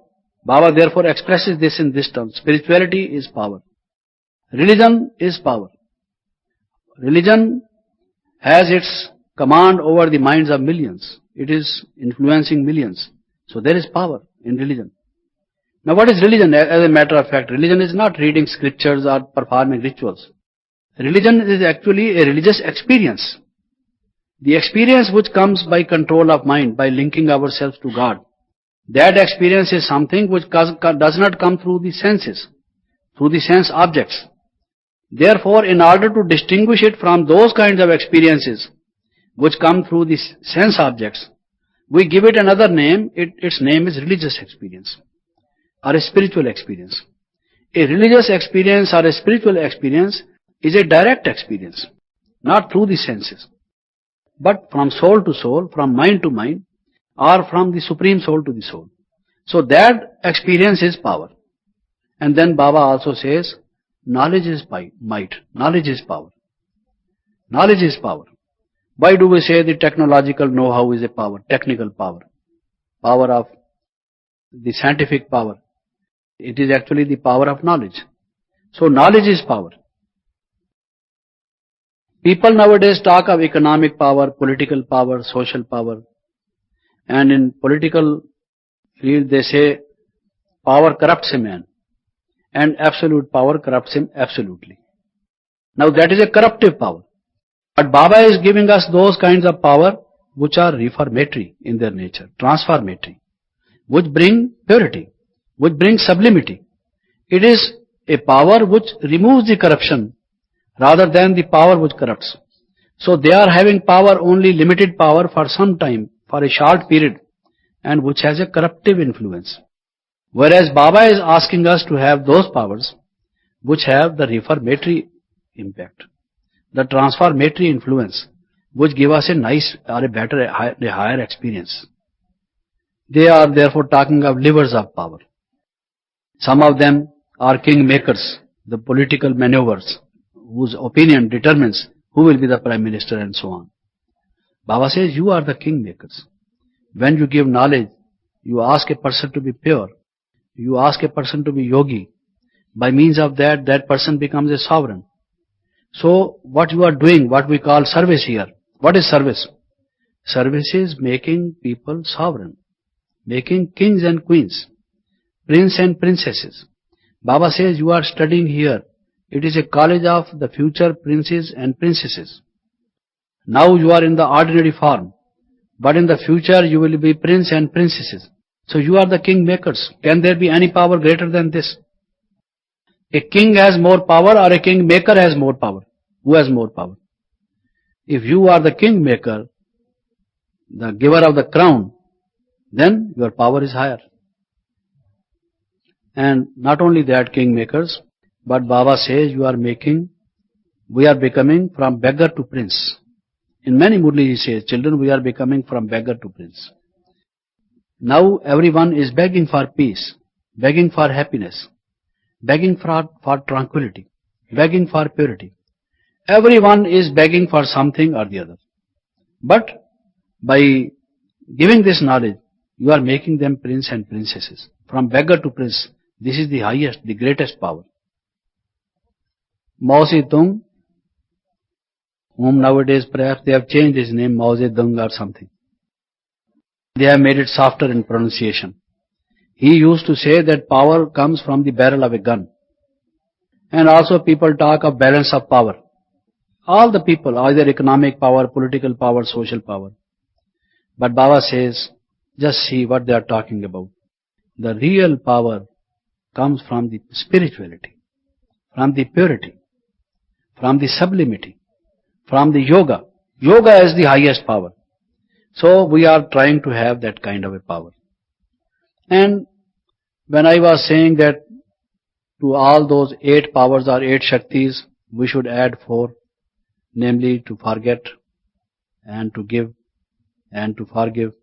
Baba therefore expresses this in this term. Spirituality is power. Religion is power. Religion has its command over the minds of millions. It is influencing millions. So there is power in religion. Now what is religion? As a matter of fact, religion is not reading scriptures or performing rituals. Religion is actually a religious experience. The experience which comes by control of mind, by linking ourselves to God. That experience is something which does not come through the senses, through the sense objects. Therefore, in order to distinguish it from those kinds of experiences which come through the sense objects, we give it another name. Its name is religious experience or a spiritual experience. A religious experience or a spiritual experience is a direct experience, not through the senses, but from soul to soul, from mind to mind, or from the supreme soul to the soul. So that experience is power. And then Baba also says, knowledge is might, knowledge is power. Knowledge is power. Why do we say the technological know-how is a power, technical power, power of the scientific power? It is actually the power of knowledge. So knowledge is power. People nowadays talk of economic power, political power, social power. And in political field they say power corrupts a man and absolute power corrupts him absolutely. Now that is a corruptive power. But Baba is giving us those kinds of power which are reformatory in their nature, transformatory, which bring purity, which bring sublimity. It is a power which removes the corruption rather than the power which corrupts. So they are having power, only limited power for some time, for a short period, and which has a corruptive influence. Whereas Baba is asking us to have those powers which have the reformatory impact, the transformatory influence, which give us a nice or a better, a higher experience. They are therefore talking of levers of power. Some of them are king makers, the political maneuvers, whose opinion determines who will be the prime minister and so on. Baba says, you are the king makers. When you give knowledge, you ask a person to be pure. You ask a person to be yogi. By means of that, that person becomes a sovereign. So what you are doing, what we call service here. What is service? Service is making people sovereign, making kings and queens, prince and princesses. Baba says, you are studying here. It is a college of the future princes and princesses. Now you are in the ordinary form, but in the future you will be prince and princesses. So you are the king makers. Can there be any power greater than this? A king has more power or a king maker has more power? Who has more power? If you are the king maker, the giver of the crown, then your power is higher. And not only that, king makers, but Baba says we are becoming from beggar to prince. In many murlis he says, children, we are becoming from beggar to prince. Now everyone is begging for peace, begging for happiness, begging for tranquility, begging for purity. Everyone is begging for something or the other. But by giving this knowledge, you are making them prince and princesses. From beggar to prince, this is the highest, the greatest power. Mao Zedong, whom nowadays perhaps they have changed his name, Mao Zedong or something. They have made it softer in pronunciation. He used to say that power comes from the barrel of a gun. And also people talk of balance of power. All the people, either economic power, political power, social power. But Baba says, just see what they are talking about. The real power comes from the spirituality, from the purity, from the sublimity, from the yoga. Yoga is the highest power. So we are trying to have that kind of a power. And when I was saying that to all those 8 powers or 8 Shaktis, we should add 4, namely to forget and to give and to forgive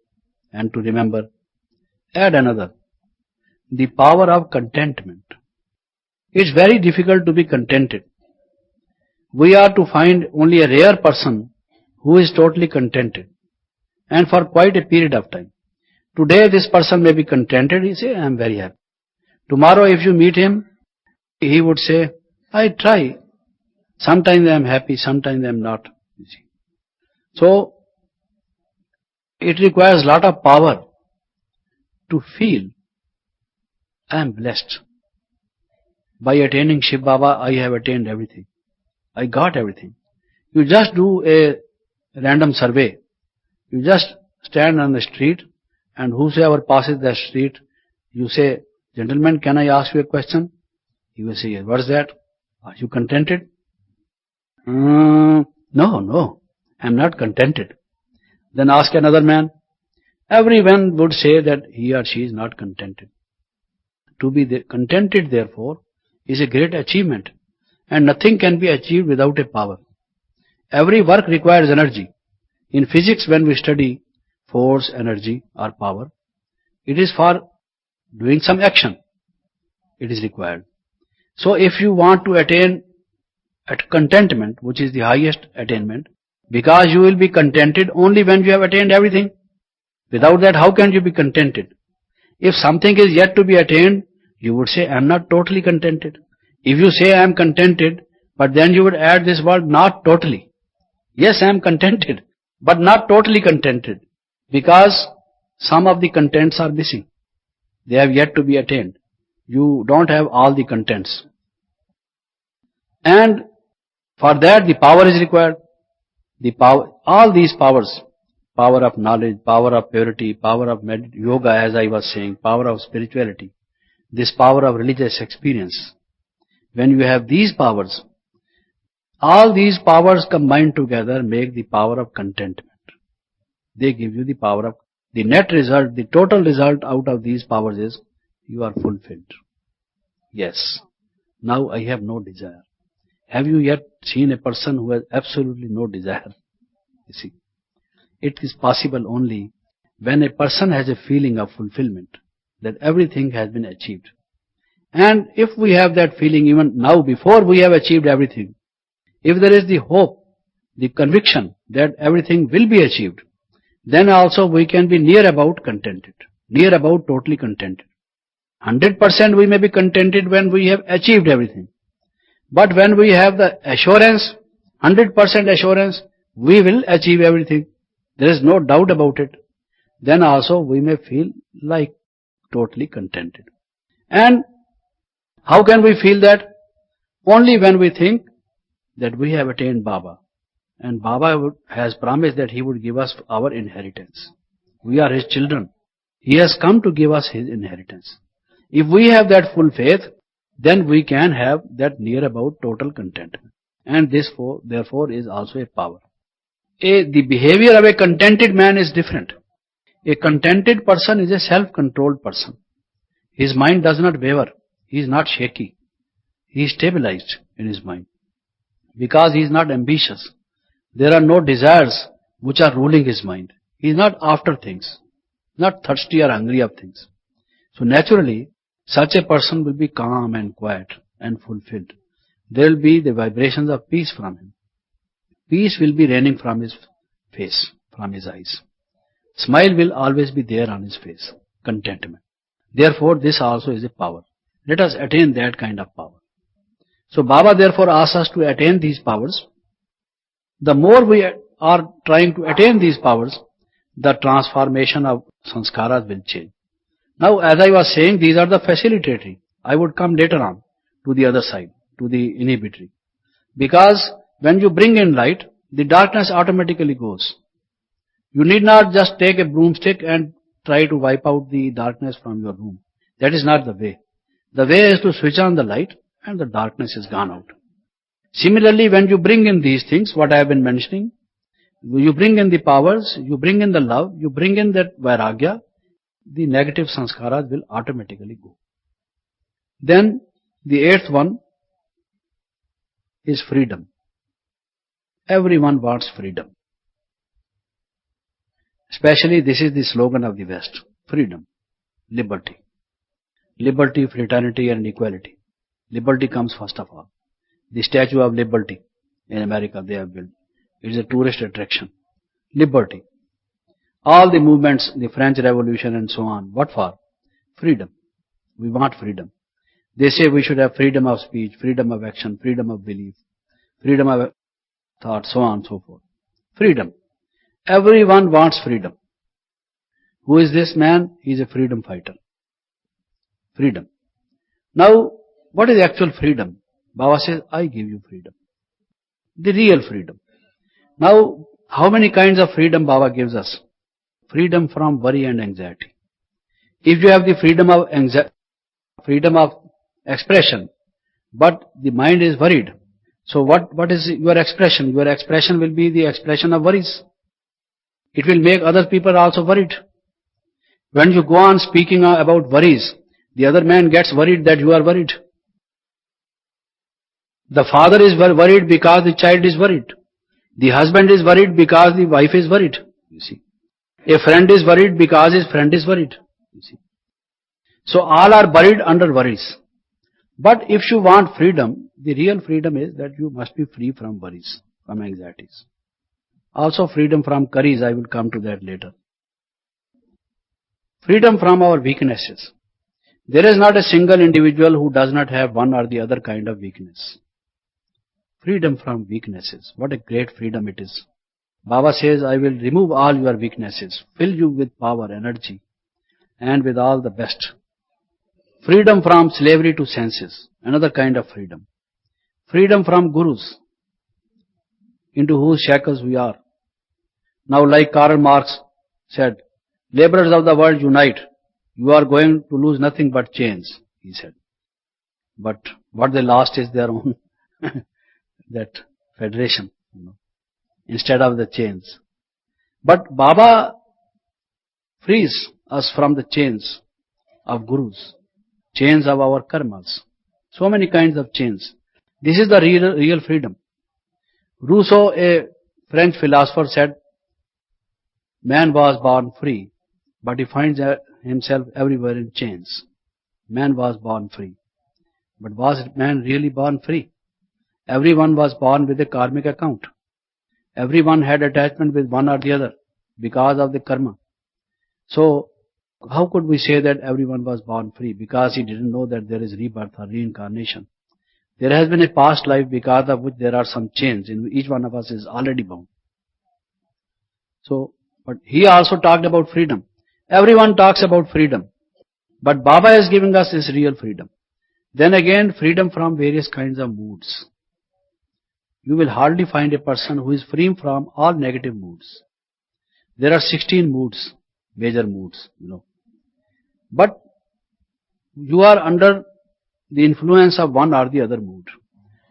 and to remember. Add another, the power of contentment. It's very difficult to be contented. We are to find only a rare person who is totally contented, and for quite a period of time. Today this person may be contented, he say, I am very happy. Tomorrow if you meet him, he would say, I try. Sometimes I am happy, sometimes I am not. You see. So, it requires a lot of power to feel, I am blessed. By attaining Shiv Baba, I have attained everything. I got everything. You just do a random survey. You just stand on the street and whosoever passes the street, you say, gentlemen, can I ask you a question? He will say, yes. What is that? Are you contented? No, I am not contented. Then ask another man. Everyone would say that he or she is not contented. To be contented, therefore, is a great achievement, and nothing can be achieved without a power. Every work requires energy. In physics, when we study force, energy or power, it is for doing some action. It is required. So if you want to attain at contentment, which is the highest attainment, because you will be contented only when you have attained everything. Without that, how can you be contented? If something is yet to be attained, you would say, I am not totally contented. If you say, I am contented, but then you would add this word, not totally. Yes, I am contented, but not totally contented, because some of the contents are missing. They have yet to be attained. You don't have all the contents. And for that, the power is required. The power, all these powers, power of knowledge, power of purity, power of yoga, as I was saying, power of spirituality, this power of religious experience. When you have these powers, all these powers combined together make the power of contentment. They give you the power of, the net result, the total result out of these powers is, you are fulfilled. Yes, now I have no desire. Have you yet seen a person who has absolutely no desire? You see, it is possible only when a person has a feeling of fulfillment, that everything has been achieved. And if we have that feeling even now, before we have achieved everything, if there is the hope, the conviction that everything will be achieved, then also we can be near about contented, near about totally contented. 100% we may be contented when we have achieved everything. But when we have the assurance, 100% assurance, we will achieve everything, there is no doubt about it, then also we may feel like totally contented. And how can we feel that? Only when we think that we have attained Baba. And Baba has promised that He would give us our inheritance. We are His children. He has come to give us His inheritance. If we have that full faith, then we can have that near about total contentment. And this therefore is also a power. The behavior of a contented man is different. A contented person is a self-controlled person. His mind does not waver. He is not shaky. He is stabilized in his mind. Because he is not ambitious. There are no desires which are ruling his mind. He is not after things. Not thirsty or hungry of things. So naturally, such a person will be calm and quiet and fulfilled. There will be the vibrations of peace from him. Peace will be raining from his face, from his eyes. Smile will always be there on his face. Contentment. Therefore, this also is a power. Let us attain that kind of power. So Baba therefore asks us to attain these powers. The more we are trying to attain these powers, the transformation of sanskaras will change. Now, as I was saying, these are the facilitatory. I would come later on to the other side, to the inhibitory. Because when you bring in light, the darkness automatically goes. You need not just take a broomstick and try to wipe out the darkness from your room. That is not the way. The way is to switch on the light and the darkness is gone out. Similarly, when you bring in these things, what I have been mentioning, you bring in the powers, you bring in the love, you bring in that vairagya, the negative sanskaras will automatically go. Then the eighth one is freedom. Everyone wants freedom. Especially this is the slogan of the West. Freedom, liberty. Liberty, fraternity and equality. Liberty comes first of all. The Statue of Liberty in America they have built. It is a tourist attraction. Liberty. All the movements, the French Revolution and so on. What for? Freedom. We want freedom. They say we should have freedom of speech, freedom of action, freedom of belief, freedom of thought, so on and so forth. Freedom. Everyone wants freedom. Who is this man? He is a freedom fighter. Freedom. Now, what is actual freedom? Baba says, I give you freedom. The real freedom. Now, how many kinds of freedom Baba gives us? Freedom from worry and anxiety. If you have the freedom of expression, but the mind is worried, so what is your expression? Your expression will be the expression of worries. It will make other people also worried. When you go on speaking about worries, the other man gets worried that you are worried. The father is worried because the child is worried. The husband is worried because the wife is worried. You see. A friend is worried because his friend is worried. You see. So all are buried under worries. But if you want freedom, the real freedom is that you must be free from worries, from anxieties. Also freedom from curries, I will come to that later. Freedom from our weaknesses. There is not a single individual who does not have one or the other kind of weakness. Freedom from weaknesses. What a great freedom it is. Baba says, I will remove all your weaknesses, fill you with power, energy, and with all the best. Freedom from slavery to senses. Another kind of freedom. Freedom from gurus, into whose shackles we are. Now, like Karl Marx said, laborers of the world unite. You are going to lose nothing but chains, he said. But what they lost is their own, that federation, instead of the chains. But Baba frees us from the chains of gurus, chains of our karmas. So many kinds of chains. This is the real freedom. Rousseau, a French philosopher, said, man was born free, but he finds himself everywhere in chains. Man was born free. But was man really born free? Everyone was born with a karmic account. Everyone had attachment with one or the other because of the karma. So, how could we say that everyone was born free? Because he didn't know that there is rebirth or reincarnation. There has been a past life because of which there are some chains in which each one of us is already bound. So, but he also talked about freedom. Everyone talks about freedom. But Baba is giving us this real freedom. Then again, freedom from various kinds of moods. You will hardly find a person who is free from all negative moods. There are 16 moods, major moods, But you are under the influence of one or the other mood.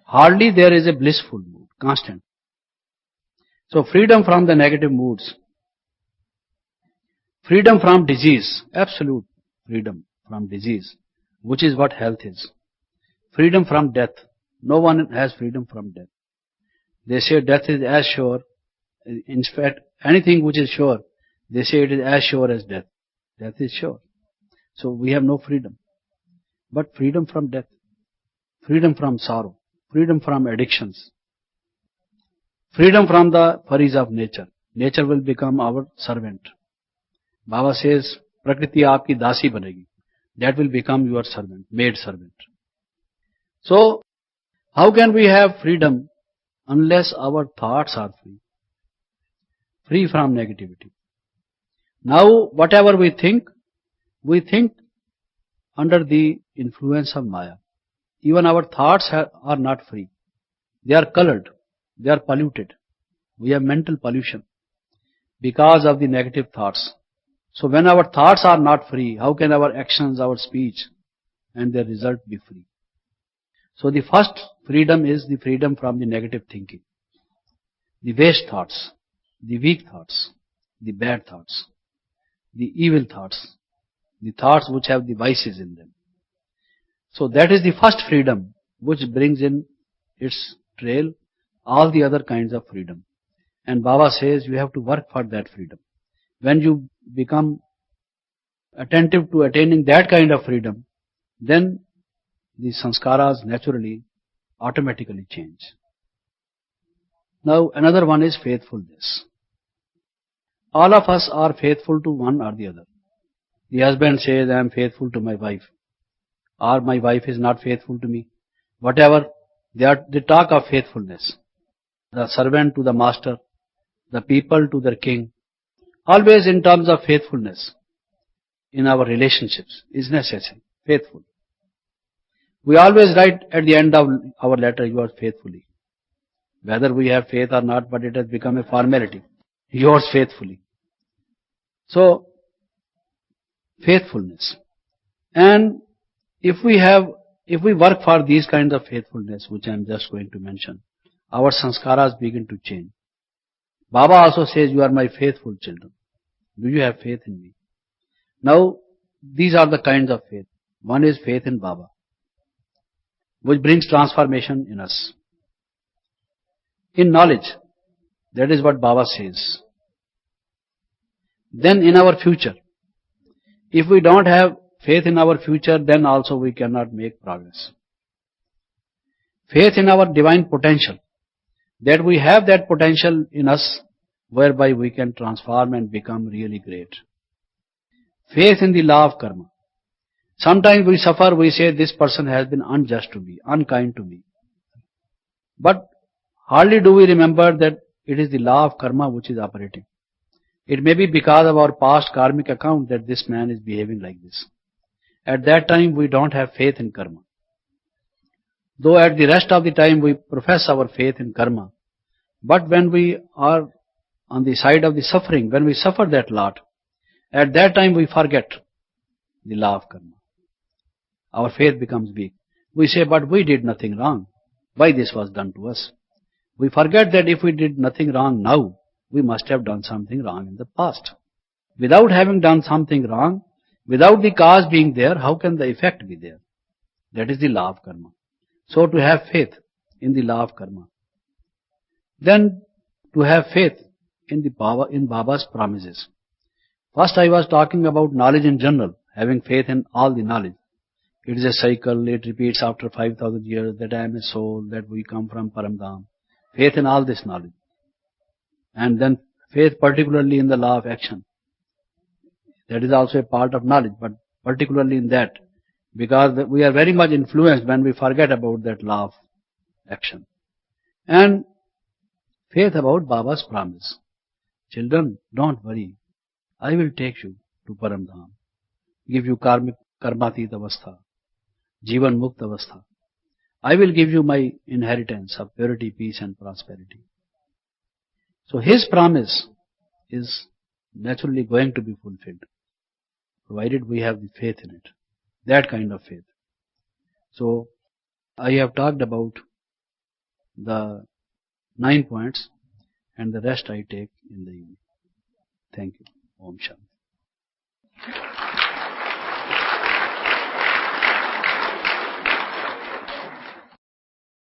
Hardly there is a blissful mood, constant. So freedom from the negative moods. Freedom from disease, absolute freedom from disease, which is what health is. Freedom from death. No one has freedom from death. They say death is as sure. In fact, anything which is sure, they say it is as sure as death. Death is sure. So we have no freedom. But freedom from death, freedom from sorrow, freedom from addictions, freedom from the worries of nature. Nature will become our servant. Baba says, Prakriti aapki dasi banegi. That will become your servant, maid servant. So, how can we have freedom unless our thoughts are free? Free from negativity. Now, whatever we think under the influence of Maya. Even our thoughts are not free. They are colored. They are polluted. We have mental pollution because of the negative thoughts. So when our thoughts are not free, how can our actions, our speech and their result be free? So the first freedom is the freedom from the negative thinking. The waste thoughts, the weak thoughts, the bad thoughts, the evil thoughts, the thoughts which have the vices in them. So that is the first freedom which brings in its trail all the other kinds of freedom. And Baba says you have to work for that freedom. When you become attentive to attaining that kind of freedom, then the sanskaras naturally, automatically change. Now another one is faithfulness. All of us are faithful to one or the other. The husband says, I am faithful to my wife, or my wife is not faithful to me. Whatever, they talk of faithfulness. The servant to the master, the people to their king, always in terms of faithfulness in our relationships is necessary, faithful. We always write at the end of our letter, yours faithfully. Whether we have faith or not, but it has become a formality. Yours faithfully. So, faithfulness. And if we work for these kinds of faithfulness, which I am just going to mention, our sanskaras begin to change. Baba also says, you are my faithful children. Do you have faith in me? Now, these are the kinds of faith. One is faith in Baba, which brings transformation in us. In knowledge, that is what Baba says. Then in our future, if we don't have faith in our future, then also we cannot make progress. Faith in our divine potential, that we have that potential in us whereby we can transform and become really great. Faith in the law of karma. Sometimes we suffer, we say this person has been unjust to me, unkind to me. But hardly do we remember that it is the law of karma which is operating. It may be because of our past karmic account that this man is behaving like this. At that time we don't have faith in karma. Though at the rest of the time we profess our faith in karma. But when we are on the side of the suffering, when we suffer that lot, at that time we forget the law of karma. Our faith becomes weak. We say, but we did nothing wrong. Why this was done to us? We forget that if we did nothing wrong now, we must have done something wrong in the past. Without having done something wrong, without the cause being there, how can the effect be there? That is the law of karma. So to have faith in the law of karma. Then to have faith in Baba's promises. First I was talking about knowledge in general, having faith in all the knowledge. It is a cycle, it repeats after 5,000 years that I am a soul, that we come from Paramdham. Faith in all this knowledge. And then faith particularly in the law of action. That is also a part of knowledge, but particularly in that. Because we are very much influenced when we forget about that law of action. And faith about Baba's promise. Children, don't worry. I will take you to Paramdham. Give you karmatit avastha, Jivan Mukt avastha. I will give you my inheritance of purity, peace and prosperity. So his promise is naturally going to be fulfilled, provided we have the faith in it. That kind of faith. So I have talked about the 9 points and the rest I take in the evening. Thank you. Om Shanti.